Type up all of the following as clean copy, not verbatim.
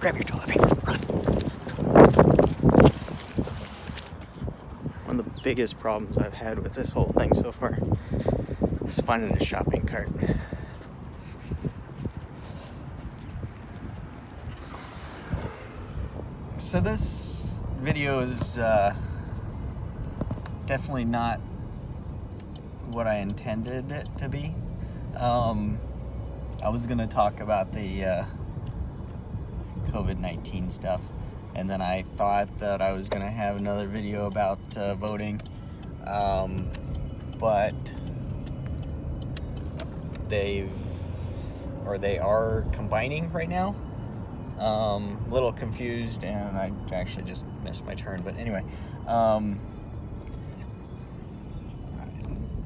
Grab your toilet paper. Run. One of the biggest problems I've had with this whole thing so far is finding a shopping cart. So this video is definitely not what I intended it to be. I was gonna talk about the COVID-19 stuff, and then I thought that I was gonna have another video about voting, but they are combining right now. A little confused, and I actually just missed my turn, but anyway,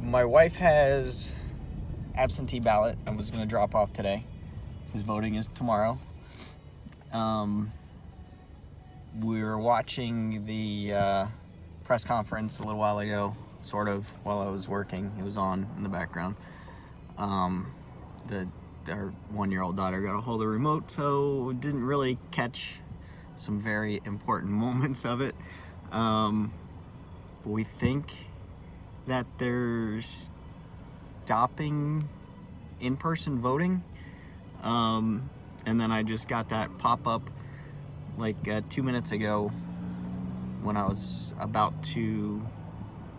my wife has absentee ballot. I was going to drop off today. His voting is tomorrow. We were watching the press conference a little while ago, sort of, while I was working. It was on in the background. Our 1-year-old daughter got a hold of the remote, so didn't really catch some very important moments of it. We think that they're stopping in-person voting, and then I just got that pop-up like 2 minutes ago when I was about to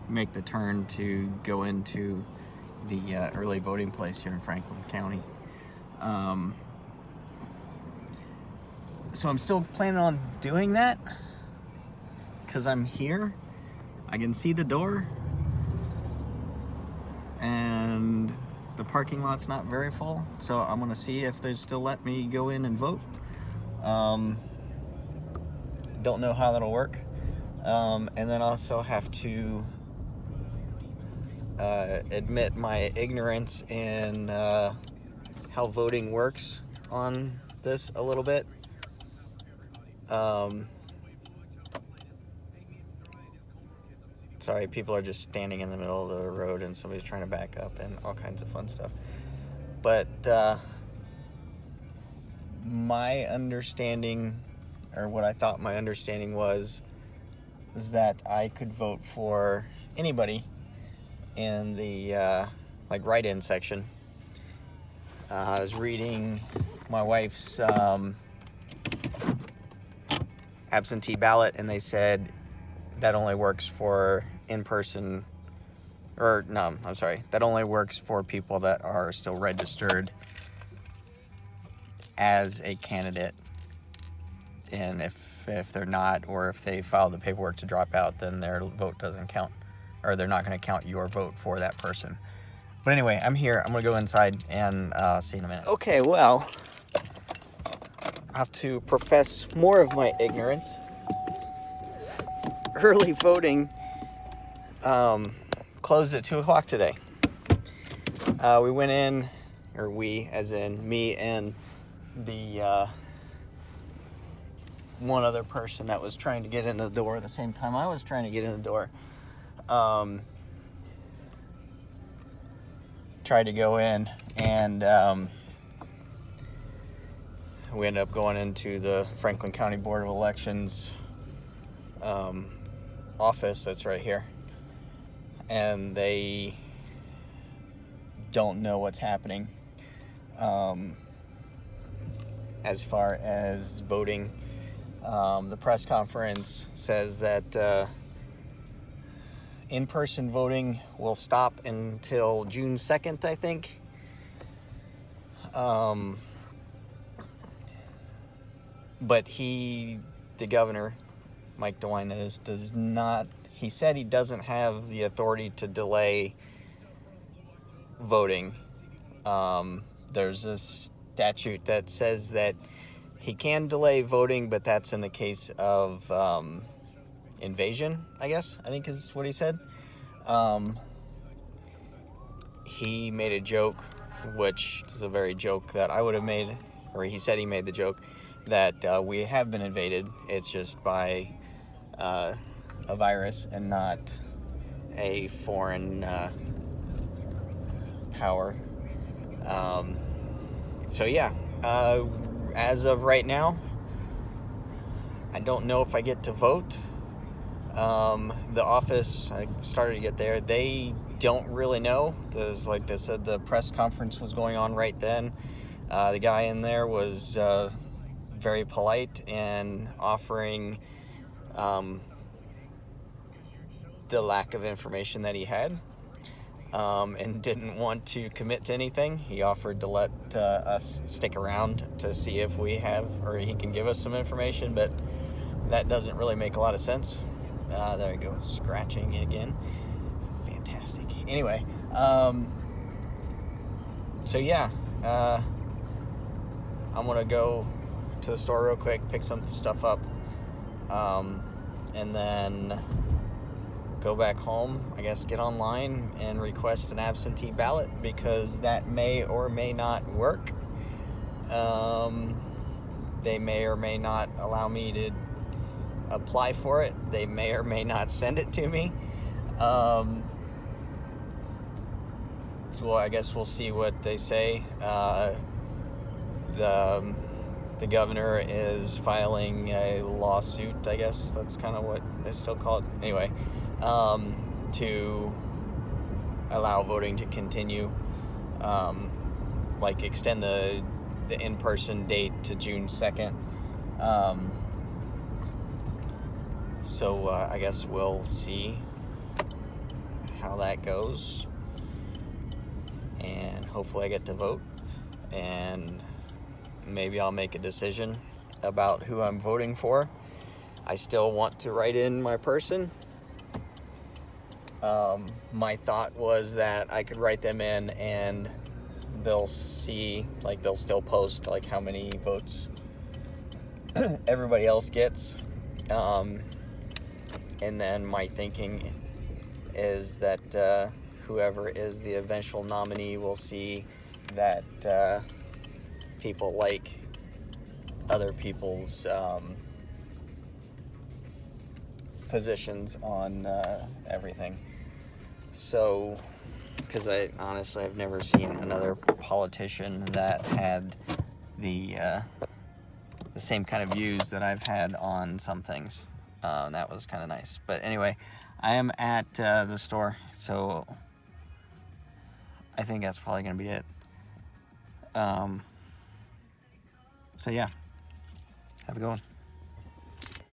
make the turn to go into the early voting place here in Franklin County. So I'm still planning on doing that because I'm here. I can see the door, and the parking lot's not very full, so I'm gonna see if they still let me go in and vote. Don't know how that'll work. And then also have to admit my ignorance in how voting works on this a little bit. Sorry, people are just standing in the middle of the road and somebody's trying to back up and all kinds of fun stuff. But my understanding, or what I thought my understanding was, is that I could vote for anybody in the write-in section. I was reading my wife's absentee ballot, and they said that only works for in-person, that only works for people that are still registered as a candidate. And if they're not, or if they file the paperwork to drop out, then their vote doesn't count, or they're not going to count your vote for that person. But anyway, I'm here. I'm going to go inside and see you in a minute. Okay, well, I have to profess more of my ignorance. Early voting closed at 2 o'clock today. We went in, or we, as in me and the one other person that was trying to get in the door at the same time I was trying to get in the door. Tried to go in, and we ended up going into the Franklin County Board of Elections office that's right here, and they don't know what's happening as far as voting. The press conference says that in-person voting will stop until June 2nd, I think. But the governor, Mike DeWine, that is, does not, he said he doesn't have the authority to delay voting. There's a statute that says that he can delay voting, but that's in the case of invasion, I think is what he said. He made a joke, which is a very joke that I would have made, or he said he made the joke, that we have been invaded. It's just by a virus and not a foreign power. So yeah, as of right now, I don't know if I get to vote. The office, I started to get there. They don't really know. There's, like they said, the press conference was going on right then. The guy in there was very polite and offering the lack of information that he had, and didn't want to commit to anything. He offered to let us stick around to see if we have, or he can give us some information, but that doesn't really make a lot of sense. There we go, scratching again. Fantastic. Anyway, so yeah, I'm gonna go to the store real quick, pick some stuff up, and then go back home, I guess, get online and request an absentee ballot, because that may or may not work. They may or may not allow me to apply for it. They may or may not send it to me. So I guess we'll see what they say. The governor is filing a lawsuit, I guess that's kind of what they still call it. Anyway, to allow voting to continue, like extend the in-person date to June 2nd. So I guess we'll see how that goes, and hopefully I get to vote, and maybe I'll make a decision about who I'm voting for. I still want to write in my person. My thought was that I could write them in and they'll see, like they'll still post like how many votes everybody else gets. And then my thinking is that whoever is the eventual nominee will see that people like other people's positions on everything. So, because I honestly have never seen another politician that had the same kind of views that I've had on some things. That was kind of nice. But anyway, I am at the store, so I think that's probably going to be it. So yeah, have a good one.